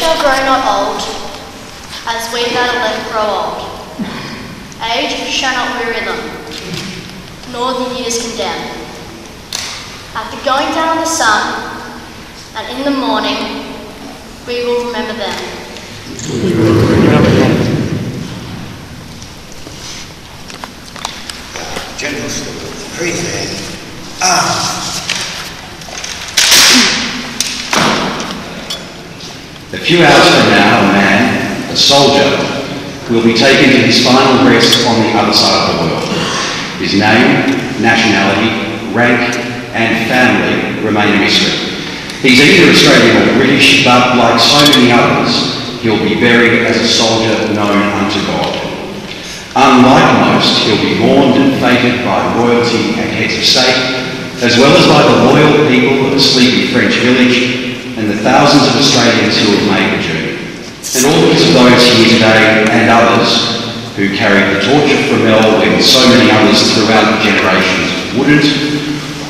shall grow not old, as we that are left grow old. Age shall not weary them, nor the years condemn. At the going down of the sun, and in the morning, we will remember them. General, breathe there. A few hours from now, a man, a soldier, will be taken to his final rest on the other side of the world. His name, nationality, rank, and family remain a mystery. He's either Australian or British, but like so many others, he'll be buried as a soldier known unto God. Unlike most, he'll be mourned and feted by royalty and heads of state, as well as by the loyal people of a sleepy French village and the thousands of Australians who have made the journey. And all because of those here today and others who carried the torch of Fromelles when so many others throughout the generations wouldn't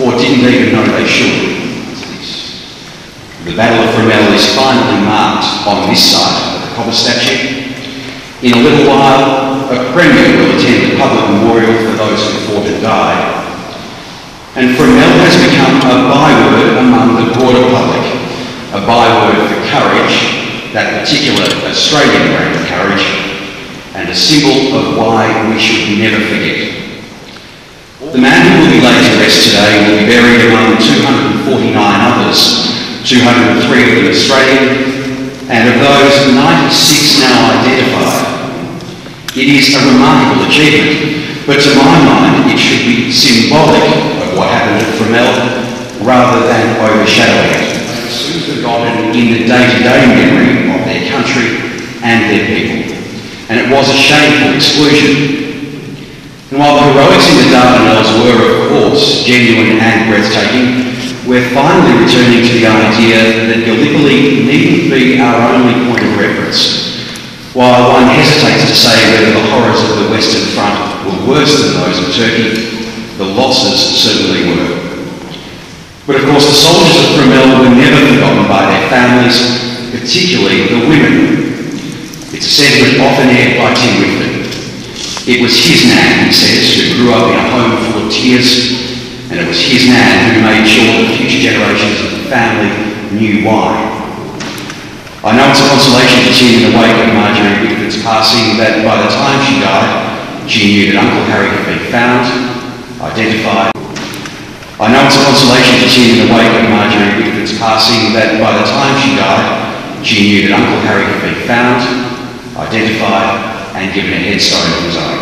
or didn't even know they should. The Battle of Fromelles is finally marked on this side of the copper statue. In a little while, a Premier will attend a public memorial for those who fought and died. And Fromelles has become a byword among the broader public, a byword for courage, that particular Australian brand of courage, and a symbol of why we should never forget. The man who will be laid to rest today will be buried among 249 others, 203 of them Australian, and of those, 96 now identified. It is a remarkable achievement, but to my mind it should be symbolic of what happened at Fromelles rather than overshadowing it. Soon forgotten in the day-to-day memory of their country and their people. And it was a shameful exclusion. And while the heroics in the Dardanelles were, of course, genuine and breathtaking, we're finally returning to the idea that Gallipoli needn't be our only point of reference. While one hesitates to say whether the horrors of the Western Front were worse than those of Turkey, the losses certainly were. But of course the soldiers of Fromelles were never forgotten by their families, particularly the women. It's a sentiment often aired by Tim Whitford. It was his nan, he says, who grew up in a home full of tears, and it was his nan who made sure that future generations of the family knew why. I know it's a consolation to Tim in the wake of Marjorie Whitford's passing that by the time she died, she knew that Uncle Harry had been found, identified. I know it's a consolation to Tim in the wake of Marjorie Whitford's passing that by the time she died, she knew that Uncle Harry had been found, identified, and given a headstone of his own.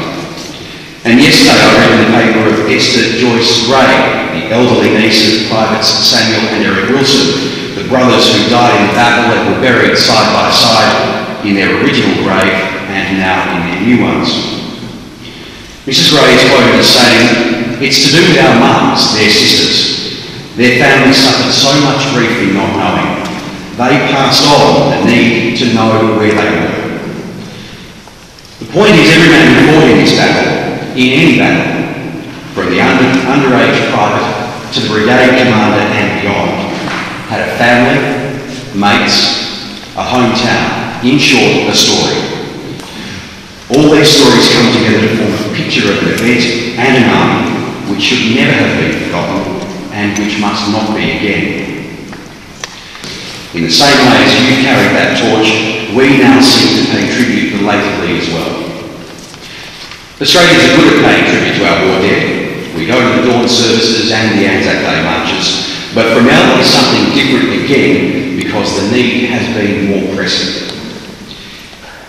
And yesterday I read in the paper of Esther Joyce Gray, the elderly niece of Privates Samuel and Eric Wilson, the brothers who died in the battle and were buried side by side in their original grave and now in their new ones. Mrs. Gray is quoted as saying, "It's to do with our mums, their sisters. Their families suffered so much grief in not knowing. They passed on the need to know where they were." The point is, every man who fought in this battle, in any battle, from the underage private to the brigade commander and beyond, had a family, mates, a hometown, in short, a story. All these stories come together to form a picture of an event and an army which should never have been forgotten and which must not be again. In the same way as you carried that torch, we now seek to pay tribute belatedly as well. Australians are good at paying tribute to our war dead. We go to the dawn services and the Anzac Day marches, but Fromelles is something different again because the need has been more pressing.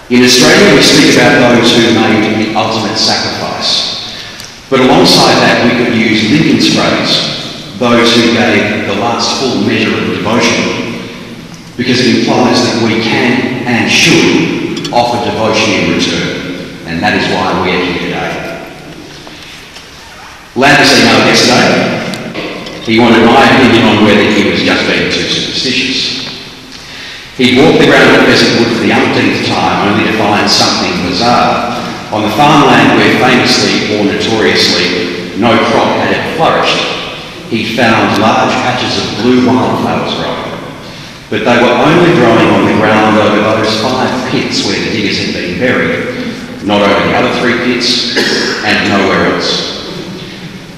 In Australia we speak about those who made the ultimate sacrifice, but alongside that we could use Lincoln's phrase, those who gave the last full measure of devotion, because it implies that we can and should offer devotion in return, and that is why we are here today. Landis emailed yesterday. He wanted my opinion on whether he was just being too superstitious. He walked the ground at Pheasantwood for the umpteenth time only to find something bizarre. On the farmland where famously or notoriously no crop had ever flourished, he found large patches of blue wildflowers growing. But they were only growing on the ground over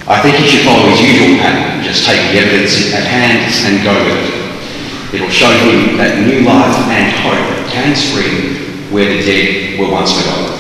I think he should follow his usual pattern, just take the evidence at hand and go with it. It will show him that new life and hope can spring where the dead were once forgotten.